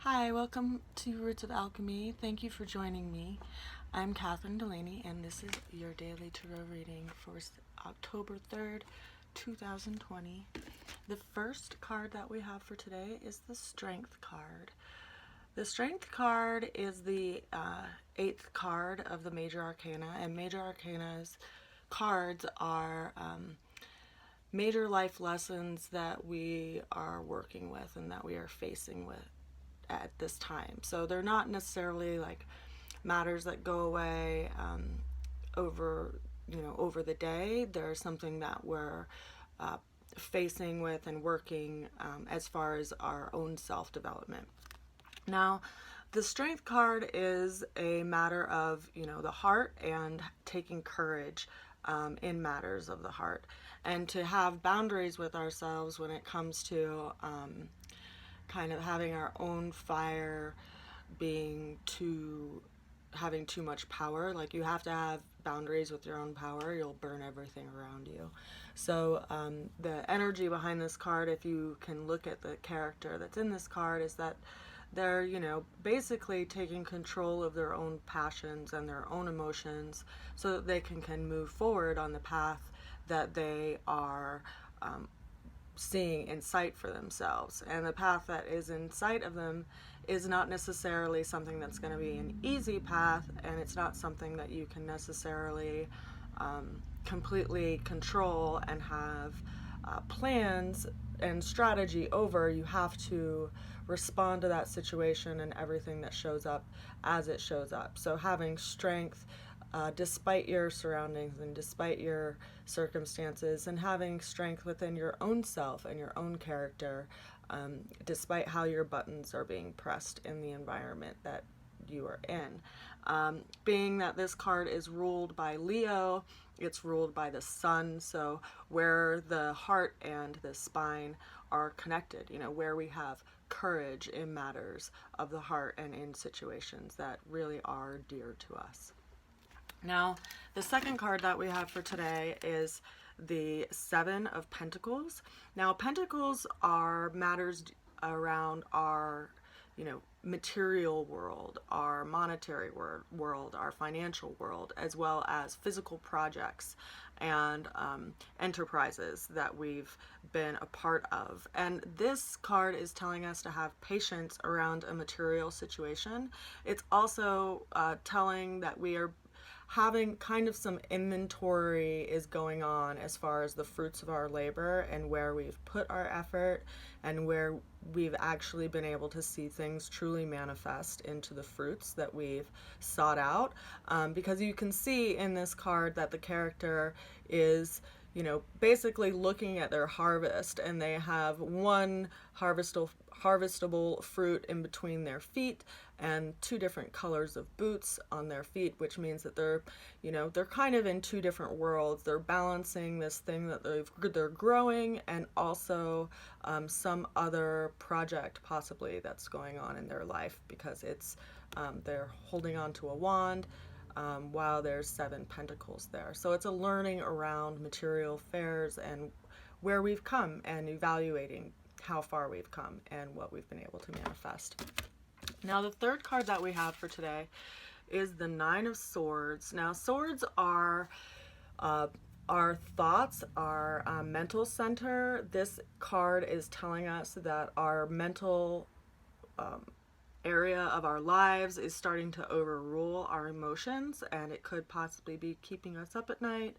Hi, welcome to Roots of Alchemy. Thank you for joining me. I'm Kathryn Delaney, and this is your daily tarot reading for October 3rd, 2020. The first card that we have for today is the Strength card. The Strength card is the eighth card of the Major Arcana, and Major Arcana's cards are major life lessons that we are working with and that we are facing with at this time. So they're not necessarily like matters that go away over the day. They're something that we're facing with and working as far as our own self-development. Now, the Strength card is a matter of the heart and taking courage in matters of the heart, and to have boundaries with ourselves when it comes to kind of having our own fire having too much power. Like, you have to have boundaries with your own power. You'll burn everything around you. So the energy behind this card, if you can look at the character that's in this card, is that they're basically taking control of their own passions and their own emotions so that they can move forward on the path that they are seeing in sight for themselves. And the path that is in sight of them is not necessarily something that's going to be an easy path, and it's not something that you can necessarily completely control and have plans and strategy over. You have to respond to that situation and everything that shows up as it shows up. So having strength despite your surroundings and despite your circumstances, and having strength within your own self and your own character, despite how your buttons are being pressed in the environment that you are in. Being that this card is ruled by Leo, it's ruled by the sun, so where the heart and the spine are connected, where we have courage in matters of the heart and in situations that really are dear to us. Now, the second card that we have for today is the Seven of Pentacles. Now, Pentacles are matters around our, material world, our monetary world, our financial world, as well as physical projects and enterprises that we've been a part of. And this card is telling us to have patience around a material situation. It's also telling that we are having kind of some inventory is going on as far as the fruits of our labor and where we've put our effort and where we've actually been able to see things truly manifest into the fruits that we've sought out. Because you can see in this card that the character is basically looking at their harvest, and they have one harvestable fruit in between their feet and two different colors of boots on their feet, which means that they're kind of in two different worlds. They're balancing this thing that they're growing, and also some other project possibly that's going on in their life, because it's they're holding on to a wand while there's seven pentacles there. So it's a learning around material affairs and where we've come, and evaluating how far we've come and what we've been able to manifest. Now, the third card that we have for today is the Nine of Swords. Now, swords are our thoughts, our mental center. This card is telling us that our mental area of our lives is starting to overrule our emotions, and it could possibly be keeping us up at night.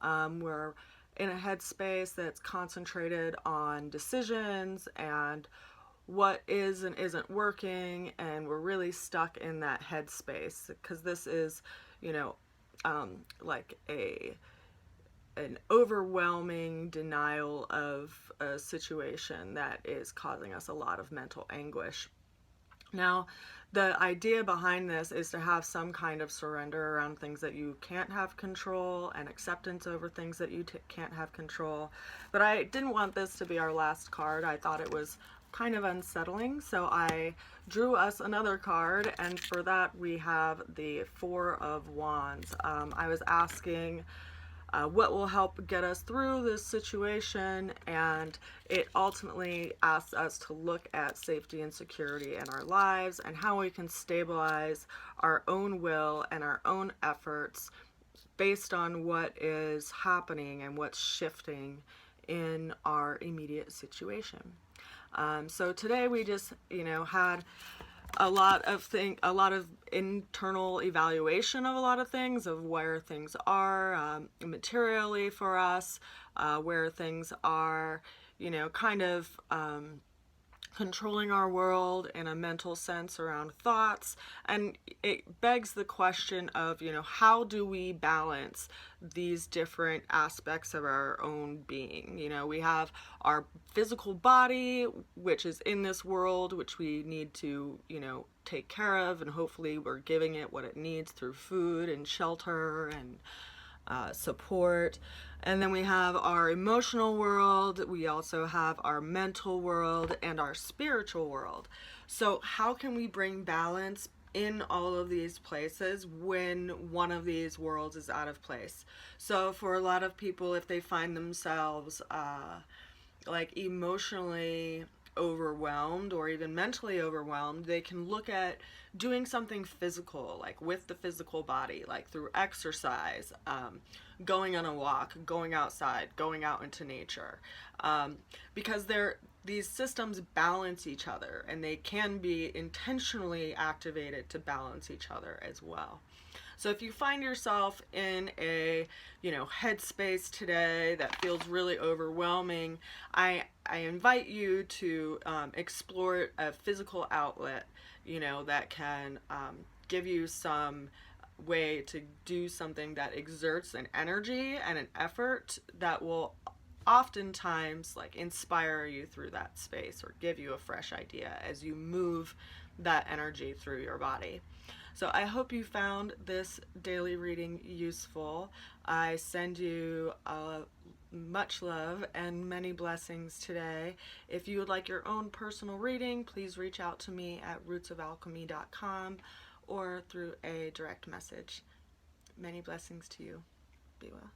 We're in a headspace that's concentrated on decisions and what is and isn't working, and we're really stuck in that headspace because this is like an overwhelming denial of a situation that is causing us a lot of mental anguish. Now, the idea behind this is to have some kind of surrender around things that you can't have control, and acceptance over things that you can't have control. But I didn't want this to be our last card. I thought it was kind of unsettling, so I drew us another card, and for that we have the Four of Wands. I was asking what will help get us through this situation, and it ultimately asks us to look at safety and security in our lives and how we can stabilize our own will and our own efforts based on what is happening and what's shifting in our immediate situation. So today we just, had a lot of internal evaluation of a lot of things, of where things are materially for us, where things are, kind of controlling our world in a mental sense around thoughts. And it begs the question of, how do we balance these different aspects of our own being? We have our physical body, which is in this world, which we need to, take care of, and hopefully we're giving it what it needs through food and shelter and support. And then we have our emotional world, we also have our mental world, and our spiritual world. So how can we bring balance in all of these places when one of these worlds is out of place? So for a lot of people, if they find themselves like emotionally overwhelmed or even mentally overwhelmed, they can look at doing something physical, like with the physical body, like through exercise, going on a walk, going outside, going out into nature, because these systems balance each other, and they can be intentionally activated to balance each other as well. So if you find yourself in a, headspace today that feels really overwhelming, I invite you to explore a physical outlet, that can give you some way to do something that exerts an energy and an effort that will oftentimes like inspire you through that space or give you a fresh idea as you move that energy through your body. So I hope you found this daily reading useful. I send you much love and many blessings today. If you would like your own personal reading, please reach out to me at rootsofalchemy.com or through a direct message. Many blessings to you. Be well.